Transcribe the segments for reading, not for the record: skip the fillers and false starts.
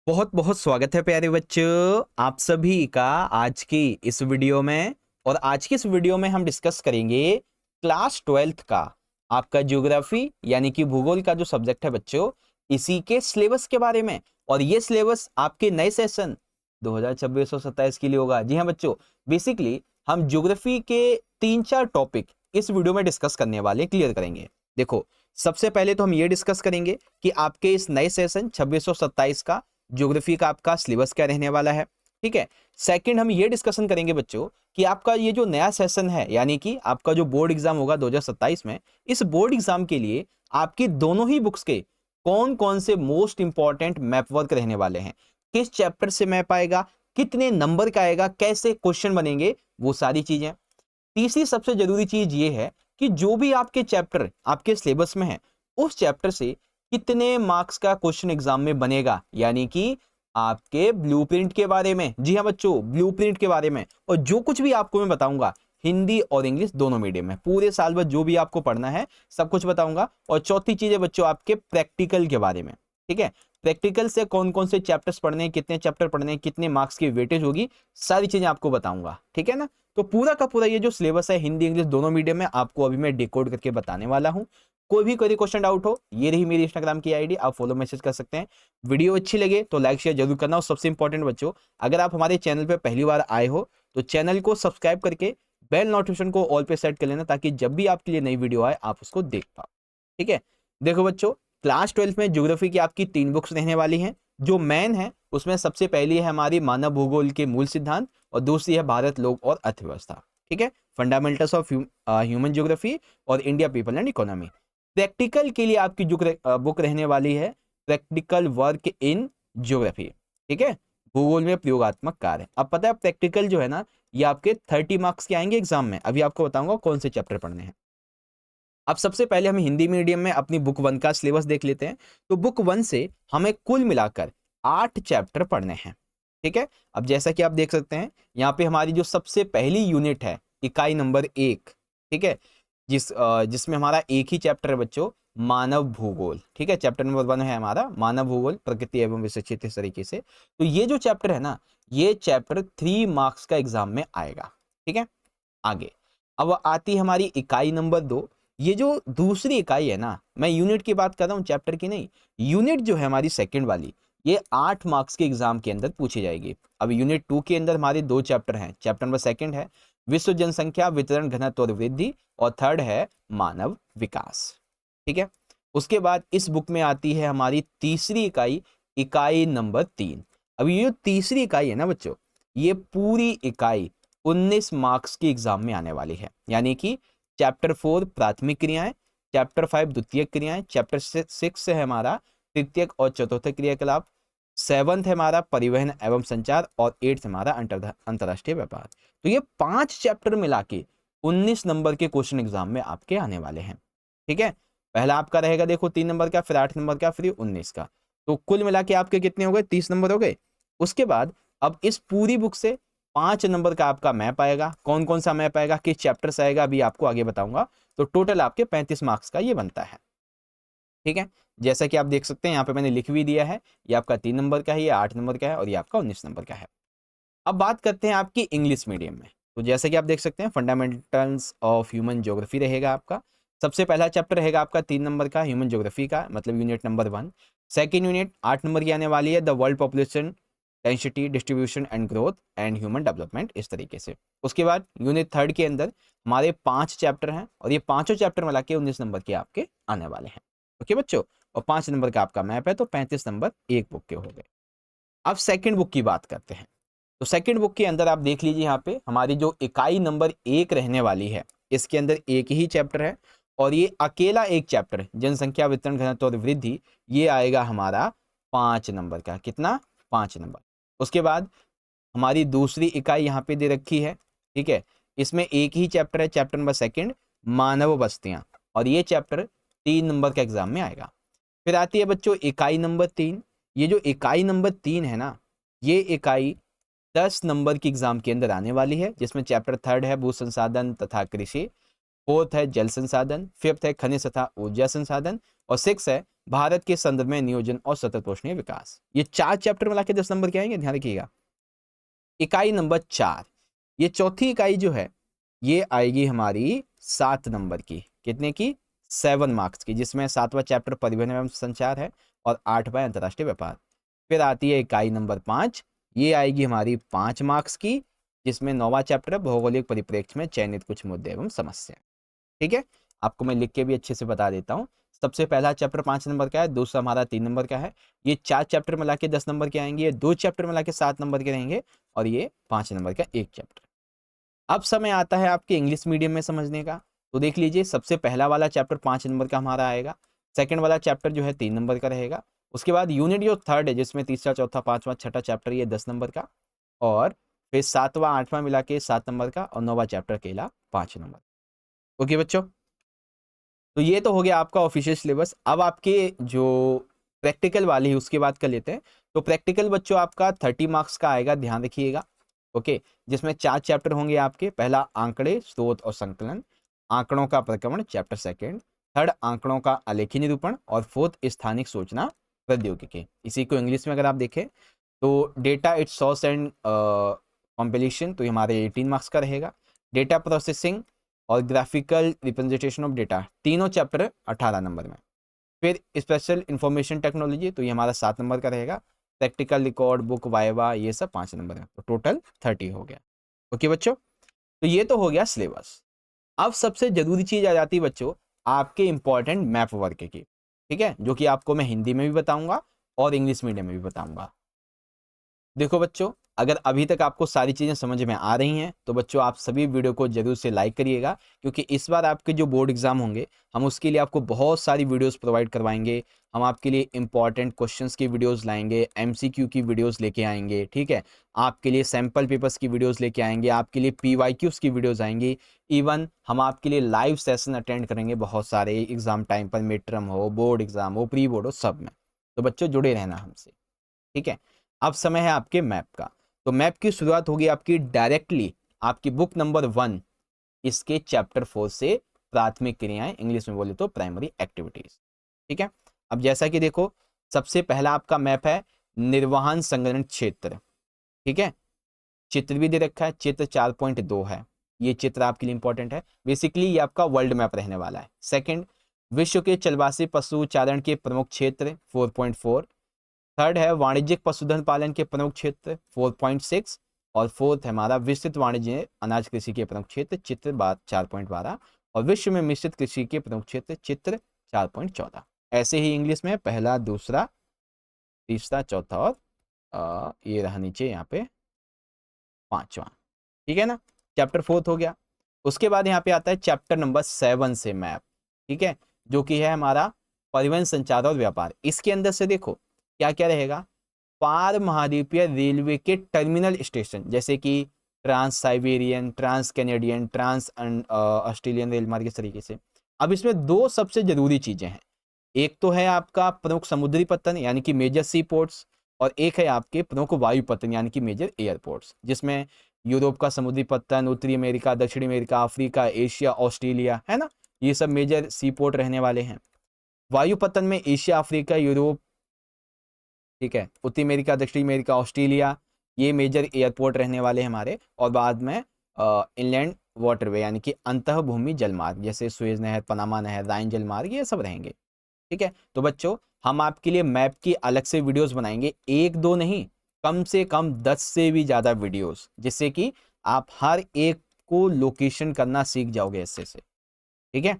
बहुत बहुत स्वागत है प्यारे बच्चों आप सभी का आज की इस वीडियो में। और आज की इस वीडियो में हम डिस्कस करेंगे क्लास 12th का आपका ज्योग्राफी यानी कि भूगोल का जो सब्जेक्ट है बच्चों, इसी के सिलेबस के बारे में। और ये सिलेबस आपके नए सेशन 2026-27 के लिए होगा। जी हाँ बच्चों, बेसिकली हम ज्योग्राफी के 3-4 टॉपिक इस वीडियो में डिस्कस करने वाले क्लियर करेंगे। देखो, सबसे पहले तो हम ये डिस्कस करेंगे कि आपके इस नए सेशन 2627 का ज्योग्राफी का आपका सिलेबस क्या रहने वाला है। ठीक है। सेकंड, हम ये डिस्कशन करेंगे बच्चों कि आपका ये जो नया सेशन है यानी कि आपका जो बोर्ड एग्जाम होगा 2027 में, इस बोर्ड एग्जाम के लिए आपकी दोनों ही बुक्स के कौन कौन से मोस्ट इंपॉर्टेंट मैप वर्क रहने वाले हैं, किस चैप्टर से मैप आएगा, कितने नंबर का आएगा, कैसे क्वेश्चन बनेंगे, वो सारी चीजें। तीसरी सबसे जरूरी चीज ये है कि जो भी आपके चैप्टर आपके सिलेबस में है, उस चैप्टर से कितने मार्क्स का क्वेश्चन एग्जाम में बनेगा, यानी कि आपके ब्लूप्रिंट के बारे में। जी हाँ बच्चों, ब्लूप्रिंट के बारे में। और जो कुछ भी आपको मैं बताऊंगा हिंदी और इंग्लिश दोनों मीडियम में, पूरे साल भर जो भी आपको पढ़ना है सब कुछ बताऊंगा। और चौथी चीज है बच्चों आपके प्रैक्टिकल के बारे में। ठीक है, प्रैक्टिकल से कौन कौन से चैप्टर्स पढ़ने हैं, कितने चैप्टर पढ़ने हैं, कितने मार्क्स की वेटेज होगी, सारी चीजें आपको बताऊंगा। ठीक है ना। तो पूरा का पूरा ये जो सिलेबस है हिंदी इंग्लिश दोनों मीडियम में आपको अभी मैं डिकोड करके बताने वाला हूं। कोई क्वेश्चन डाउट हो, ये रही मेरी इंस्टाग्राम की आईडी, आप फॉलो मैसेज कर सकते हैं। वीडियो अच्छी लगे तो लाइक शेयर जरूर करना। और सबसे इंपॉर्टेंट बच्चों, अगर आप हमारे चैनल पे पहली बार आए हो तो चैनल को सब्सक्राइब करके बेल नोटिफिकेशन को ऑल पे सेट कर लेना, ताकि जब भी आपके लिए नई वीडियो आए आप उसको देख पाओ। ठीक है। देखो बच्चों, क्लास 12 में ज्योग्राफी की आपकी 3 बुक्स रहने वाली हैं। जो मेन है उसमें सबसे पहली है हमारी मानव भूगोल के मूल सिद्धांत, और दूसरी है भारत लोक और अर्थव्यवस्था। ठीक है, फंडामेंटल्स ऑफ ह्यूमन ज्योग्राफी और India people and economy. Practical के लिए आपकी जो बुक रहने वाली है प्रैक्टिकल वर्क इन ज्योग्राफी। ठीक है, भूगोल में प्रयोगात्मक कार्य। अब पता है प्रैक्टिकल जो है ना, ये आपके 30 मार्क्स के आएंगे एग्जाम में। अभी आपको बताऊंगा कौन से चैप्टर पढ़ने हैं। अब सबसे पहले हम हिंदी मीडियम में अपनी बुक 1 का सिलेबस देख लेते हैं। तो बुक 1 से हमें कुल मिलाकर 8 चैप्टर पढ़ने हैं। ठीक है। अब जैसा कि आप देख सकते हैं यहाँ पे हमारी जो सबसे पहली यूनिट है इकाई नंबर 1। ठीक है, जिसमें हमारा एक ही चैप्टर है बच्चों, मानव भूगोल। ठीक है, चैप्टर नंबर 1 है हमारा मानव भूगोल, प्रकृति एवं विशेषित इस तरीके से। तो ये जो चैप्टर है ना, ये चैप्टर 3 मार्क्स का एग्जाम में आएगा। ठीक है। आगे अब आती है हमारी इकाई नंबर 2। ये जो दूसरी इकाई है ना, मैं यूनिट की बात कर रहा हूँ चैप्टर की नहीं। यूनिट जो है हमारी सेकंड वाली, ये 8 मार्क्स के एग्जाम के अंदर पूछी जाएगी। अब यूनिट 2 के अंदर हमारे 2 चैप्टर हैं। चैप्टर नंबर सेकंड है विश्व जनसंख्या वितरण घनत्व और वृद्धि, और थर्ड है मानव विकास। ठीक है। उसके बाद इस बुक में आती है हमारी तीसरी इकाई, इकाई नंबर 3। अब ये जो तीसरी इकाई है ना बच्चों, ये पूरी इकाई 19 मार्क्स की एग्जाम में आने वाली है। यानी कि चैप्टर 4 प्राथमिक क्रियाएं, चैप्टर 5 द्वितीय क्रियाएं, चैप्टर 6 है हमारा तृतीयक और चतुर्थ क्रियाकलाप, 7th है हमारा परिवहन एवं संचार, और 8th हमारा अंतरराष्ट्रीय व्यापार। तो ये 5 चैप्टर मिला के 19 नंबर के क्वेश्चन एग्जाम में आपके आने वाले हैं। ठीक है, पहला आपका रहेगा देखो 3 नंबर का, फिर 8 नंबर का, फिर 19 का। तो कुल मिला के आपके कितने हो गए, 30 नंबर हो गए। उसके बाद अब इस पूरी बुक से 5 नंबर का आपका मैप आएगा। कौन कौन सा मैप आएगा, किस चैप्टर से आएगा, अभी आपको आगे बताऊंगा। तो टोटल आपके 35 मार्क्स का ये बनता है। ठीक है, जैसा कि आप देख सकते हैं यहाँ पे मैंने लिख भी दिया है, ये आपका 3 नंबर का है, ये 8 नंबर का है, और ये आपका 19 नंबर का है। अब बात करते हैं आपकी इंग्लिश मीडियम में। तो जैसे कि आप देख सकते हैं फंडामेंटल्स ऑफ ह्यूमन ज्योग्राफी रहेगा आपका। सबसे पहला चैप्टर रहेगा आपका 3 नंबर का ह्यूमन ज्योग्राफी का, मतलब unit number 1। Second unit 8 number की आने वाली है, the world population density distribution and growth and human development, इस तरीके से। उसके बाद यूनिट 3 के अंदर हमारे 5 चैप्टर हैं, और ये पांचों चैप्टर मिला के 19 नंबर के आपके आने वाले हैं। ओके बच्चों, और 5 नंबर का आपका मैप है, तो 35 नंबर एक बुक के हो गए। अब सेकंड बुक की बात करते हैं। तो सेकंड बुक के अंदर आप देख लीजिए, यहाँ पे हमारी जो इकाई नंबर 1 रहने वाली है, इसके अंदर एक ही चैप्टर है, और ये अकेला एक चैप्टर जनसंख्या वितरण घनत्व और वृद्धि, ये आएगा हमारा 5 नंबर का। कितना, 5 नंबर। उसके बाद हमारी दूसरी इकाई यहाँ पे दे रखी है। ठीक है, इसमें एक ही चैप्टर है, चैप्टर नंबर 2 मानव बस्तियां, और ये चैप्टर 3 नंबर का एग्जाम में आएगा। फिर आती है बच्चों इकाई नंबर 3। ये जो इकाई नंबर 3 है ना, ये इकाई 10 नंबर की एग्जाम के अंदर आने वाली है, जिसमें चैप्टर 3 है भू संसाधन तथा कृषि, 4th है जल संसाधन, 5th है खनिज तथा ऊर्जा संसाधन, और 6 है भारत के संदर्भ में नियोजन और सतत पोषणीय विकास। ये 4 चैप्टर मिला के 10 नंबर के आएंगे, ध्यान रखिएगा। इकाई नंबर 4, ये चौथी इकाई जो है ये आएगी हमारी 7 नंबर की। कितने की? 7 मार्क्स की, जिसमें 7वां चैप्टर परिवहन एवं संचार है और 8वां अंतर्राष्ट्रीय व्यापार। फिर आती है इकाई नंबर 5, ये आएगी हमारी 5 मार्क्स की, जिसमें 9वां चैप्टर भौगोलिक परिप्रेक्ष्य में चयनित कुछ मुद्दे एवं समस्या। ठीक है, आपको मैं लिख के भी अच्छे से बता देता हूँ। सबसे पहला चैप्टर 5 नंबर का है, दूसरा हमारा 3 नंबर का है। ये 4 चैप्टर मिला के 10 नंबर के आएंगे, ये 2 चैप्टर मिला के 7 नंबर के रहेंगे, और ये 5 नंबर का एक चैप्टर। अब समय आता है आपके इंग्लिश मीडियम में समझने का। तो देख लीजिए, सबसे पहला वाला चैप्टर 5 नंबर का हमारा आएगा, सेकंड वाला चैप्टर जो है 3 नंबर का रहेगा। उसके बाद यूनिट जो थर्ड है, जिसमें तीसरा, चौथा, पांचवा, छठा चैप्टर, ये 10 नंबर का, और फिर 7वां 8वां मिला के 7 नंबर का, और 9वां चैप्टर अकेला 5 नंबर। ओके बच्चों, तो ये तो हो गया आपका ऑफिशियल सिलेबस। अब आपके जो प्रैक्टिकल वाली है उसकी बात कर लेते हैं। तो प्रैक्टिकल बच्चों आपका 30 मार्क्स का आएगा, ध्यान रखिएगा। ओके, जिसमें 4 चैप्टर होंगे आपके। पहला आंकड़े, स्रोत और संकलन, आंकड़ों का प्रक्रमण चैप्टर सेकंड, थर्ड आंकड़ों का आलेखी निरूपण, और फोर्थ स्थानिक सूचना प्रौद्योगिकी। इसी को इंग्लिश में अगर आप देखें तो data it's source and compilation, तो ये हमारे 18 मार्क्स का रहेगा। डेटा प्रोसेसिंग और ग्राफिकल रिप्रेजेंटेशन ऑफ डेटा, तीनों चैप्टर 18 नंबर में। फिर स्पेशल इंफॉर्मेशन टेक्नोलॉजी, तो ये हमारा 7 नंबर का रहेगा। प्रैक्टिकल रिकॉर्ड, बुक, वाइवा, ये सब 5 नंबर है, तो टोटल 30 हो गया। ओके बच्चों, तो ये तो हो गया सिलेबस। अब सबसे जरूरी चीज आ जाती है बच्चों आपके इंपॉर्टेंट मैप वर्क की, ठीक है, जो कि आपको मैं हिंदी में भी बताऊंगा और इंग्लिश मीडियम में भी बताऊंगा। देखो बच्चों, अगर अभी तक आपको सारी चीज़ें समझ में आ रही हैं तो बच्चों आप सभी वीडियो को जरूर से लाइक करिएगा, क्योंकि इस बार आपके जो बोर्ड एग्जाम होंगे हम उसके लिए आपको बहुत सारी वीडियोस प्रोवाइड करवाएंगे। हम आपके लिए इंपॉर्टेंट क्वेश्चंस की वीडियोस लाएंगे, एमसीक्यू की वीडियोस लेके आएंगे, ठीक है, आपके लिए सैम्पल पेपर्स की वीडियोस लेके आएंगे, आपके लिए पीवाईक्यूज की वीडियोस आएंगी। इवन हम आपके लिए लाइव सेशन अटेंड करेंगे बहुत सारे एग्जाम टाइम पर, मिड टर्म हो, बोर्ड एग्जाम हो, प्री बोर्ड हो, सब में। तो बच्चों जुड़े रहना हमसे, ठीक है। अब समय है आपके मैप का। तो मैप की शुरुआत होगी आपकी डायरेक्टली आपकी बुक नंबर 1 इसके चैप्टर 4 से, प्राथमिक क्रियाएं, इंग्लिश में बोले तो प्राइमरी एक्टिविटीज, ठीक है। अब जैसा कि देखो, सबसे पहला आपका मैप है निर्वहन संग्रहण क्षेत्र, ठीक है। चित्र भी दे रखा है, चित्र 4.2 है, ये चित्र आपके लिए इंपॉर्टेंट है। बेसिकली ये आपका वर्ल्ड मैप रहने वाला है। सेकंड, विश्व के चलवासी पशु चारण के प्रमुख क्षेत्र 4.4। थर्ड है वाणिज्यिक पशुधन पालन के प्रमुख क्षेत्र 4.6, और फोर्थ है हमारा विस्तृत वाणिज्य अनाज कृषि के प्रमुख क्षेत्र, चित्र 4.12, और विश्व में मिश्रित कृषि के प्रमुख क्षेत्र, चित्र 4.14। ऐसे ही इंग्लिश में पहला, दूसरा, तीसरा, चौथा, और ये रहा नीचे यहाँ पे 5वां, ठीक है ना। चैप्टर 4 हो गया। उसके बाद यहाँ पे आता है चैप्टर नंबर 7 से मैप, ठीक है, जो कि है हमारा परिवहन, संचार और व्यापार। इसके अंदर से देखो क्या क्या रहेगा, पार महाद्वीपीय रेलवे के टर्मिनल स्टेशन, जैसे कि trans Siberian, trans Canadian, trans Australian rail मार्ग, इस तरीके से। अब इसमें दो सबसे जरूरी चीजें हैं, एक तो है आपका प्रमुख समुद्री पत्तन यानी कि मेजर सी पोर्ट्स, और एक है आपके प्रमुख वायु पत्तन यानी कि मेजर एयरपोर्ट्स, जिसमें यूरोप का समुद्री पत्तन, उत्तरी अमेरिका, दक्षिणी अमेरिका, अफ्रीका, एशिया, ऑस्ट्रेलिया, है ना, ये सब मेजर सी पोर्ट रहने वाले हैं। वायु पत्तन में एशिया, अफ्रीका, यूरोप, ठीक है, उत्तरी अमेरिका, दक्षिणी अमेरिका, ऑस्ट्रेलिया, ये मेजर एयरपोर्ट रहने वाले हमारे। और बाद में इनलैंड वाटरवे यानी कि अंतः भूमि जलमार्ग, जैसे सुएज नहर, पनामा नहर, राइन जलमार्ग, ये सब रहेंगे, ठीक है। तो बच्चों हम आपके लिए मैप की अलग से वीडियोस बनाएंगे, एक दो नहीं, कम से कम 10 से भी ज्यादा वीडियोस, जिससे कि आप हर एक को लोकेशन करना सीख जाओगे ऐसे से, ठीक है।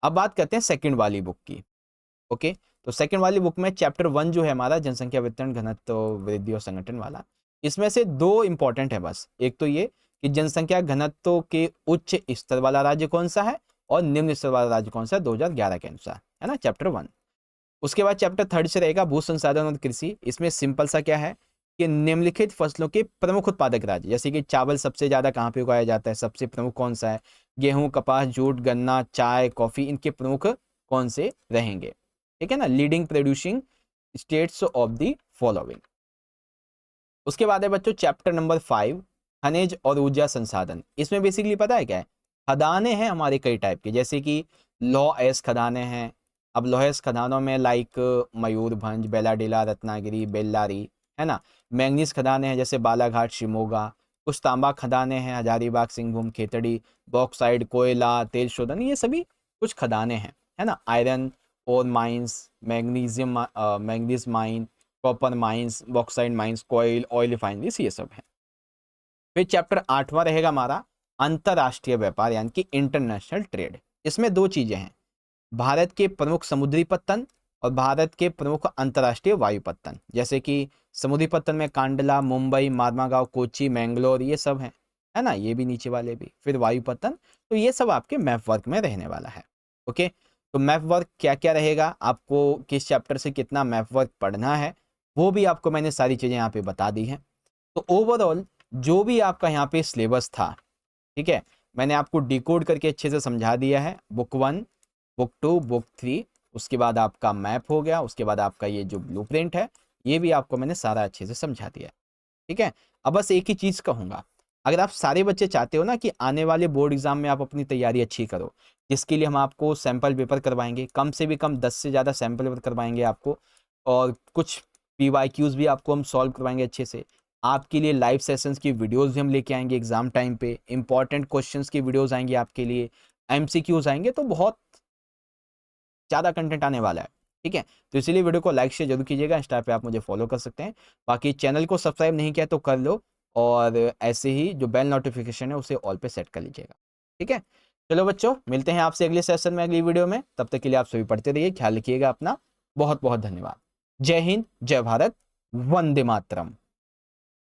अब बात करते हैं सेकंड वाली बुक की। ओके, तो सेकंड वाली बुक में चैप्टर 1 जो है हमारा जनसंख्या वितरण, घनत्व, वृद्धि और संगठन वाला, इसमें से दो इंपॉर्टेंट है बस। एक तो ये कि जनसंख्या घनत्व के उच्च स्तर वाला राज्य कौन सा है और निम्न स्तर वाला राज्य कौन सा है 2011 के अनुसार, है ना, चैप्टर 1। उसके बाद चैप्टर 3 से रहेगा भू संसाधन और कृषि। इसमें सिंपल सा क्या है कि निम्नलिखित फसलों के प्रमुख उत्पादक राज्य, जैसे कि चावल सबसे ज्यादा कहाँ पे उगाया जाता है, सबसे प्रमुख कौन सा है, गेहूं, कपास, जूट, गन्ना, चाय, कॉफी, इनके प्रमुख कौन से रहेंगे, ठीक है ना, leading producing states of the following. उसके बाद है बच्चों चैप्टर नंबर 5 खनिज और ऊर्जा संसाधन। इसमें बेसिकली पता है क्या है, खदानें हैं हमारे कई टाइप के, जैसे कि लॉ एस खदानें हैं, अब लोहेस खदानों में लाइक मयूरभंज, बेलाडीला, रत्नागिरी, बेल्लारी, है ना। मैंगनीज खदानें हैं जैसे बालाघाट, शिमोगा। कुछ तांबा खदानें हैं हजारीबाग, सिंहभूम, खेतड़ी। बॉक्साइड, कोयला, तेल शोधन, ये सभी कुछ खदानें हैं, है ना। आयरन और mines, magnesium, manganese mine, copper mines, bauxite mines, कोयल, ऑयल रिफाइनरीज, ये सब है। फिर चैप्टर 8वां रहेगा हमारा अंतरराष्ट्रीय व्यापार यानी कि इंटरनेशनल ट्रेड। इसमें दो चीजें हैं, भारत के प्रमुख समुद्री पत्तन और भारत के प्रमुख अंतरराष्ट्रीय वायु पत्तन। जैसे कि समुद्री पत्तन में कांडला, मुंबई, मार्मागांव, कोची, मैंगलोर, ये सब है ना, ये भी नीचे वाले भी। फिर वायु पत्तन, तो ये सब आपके मैप वर्क में रहने वाला है। ओके, तो मैप वर्क क्या क्या रहेगा, आपको किस चैप्टर से कितना मैप वर्क पढ़ना है, वो भी आपको मैंने सारी चीजें यहाँ पे बता दी हैं। तो ओवरऑल जो भी आपका यहाँ पे सिलेबस था, ठीक है, मैंने आपको डिकोड करके अच्छे से समझा दिया है। बुक 1, बुक 2, बुक 3, उसके बाद आपका मैप हो गया, उसके बाद आपका ये जो ब्लूप्रिंट है, ये भी आपको मैंने सारा अच्छे से समझा दिया है, ठीक है। अब बस एक ही चीज़ कहूँगा, अगर आप सारे बच्चे चाहते हो ना कि आने वाले बोर्ड एग्जाम में आप अपनी तैयारी अच्छी करो, जिसके लिए हम आपको सैम्पल पेपर करवाएंगे, कम से भी कम 10 से ज़्यादा सैम्पल पेपर करवाएंगे आपको, और कुछ PYQs भी आपको हम सॉल्व करवाएंगे अच्छे से। आपके लिए लाइव सेशंस की वीडियोस भी हम लेके आएंगे एग्जाम टाइम पे, इंपॉर्टेंट क्वेश्चंस की वीडियोस आएंगी आपके लिए, MCQs आएंगे, तो बहुत ज़्यादा कंटेंट आने वाला है, ठीक है। तो इसीलिए वीडियो को लाइक शेयर जरूर कीजिएगा। इंस्टा पे आप मुझे फॉलो कर सकते हैं, बाकी चैनल को सब्सक्राइब नहीं किया तो कर लो, और ऐसे ही जो बेल नोटिफिकेशन है उसे ऑल पे सेट कर लीजिएगा, ठीक है। चलो बच्चों, मिलते हैं आपसे अगले सेशन में, अगली वीडियो में। तब तक के लिए आप सभी पढ़ते रहिए, ख्याल रखिएगा अपना। बहुत बहुत धन्यवाद। जय हिंद, जय भारत, वंदे मातरम।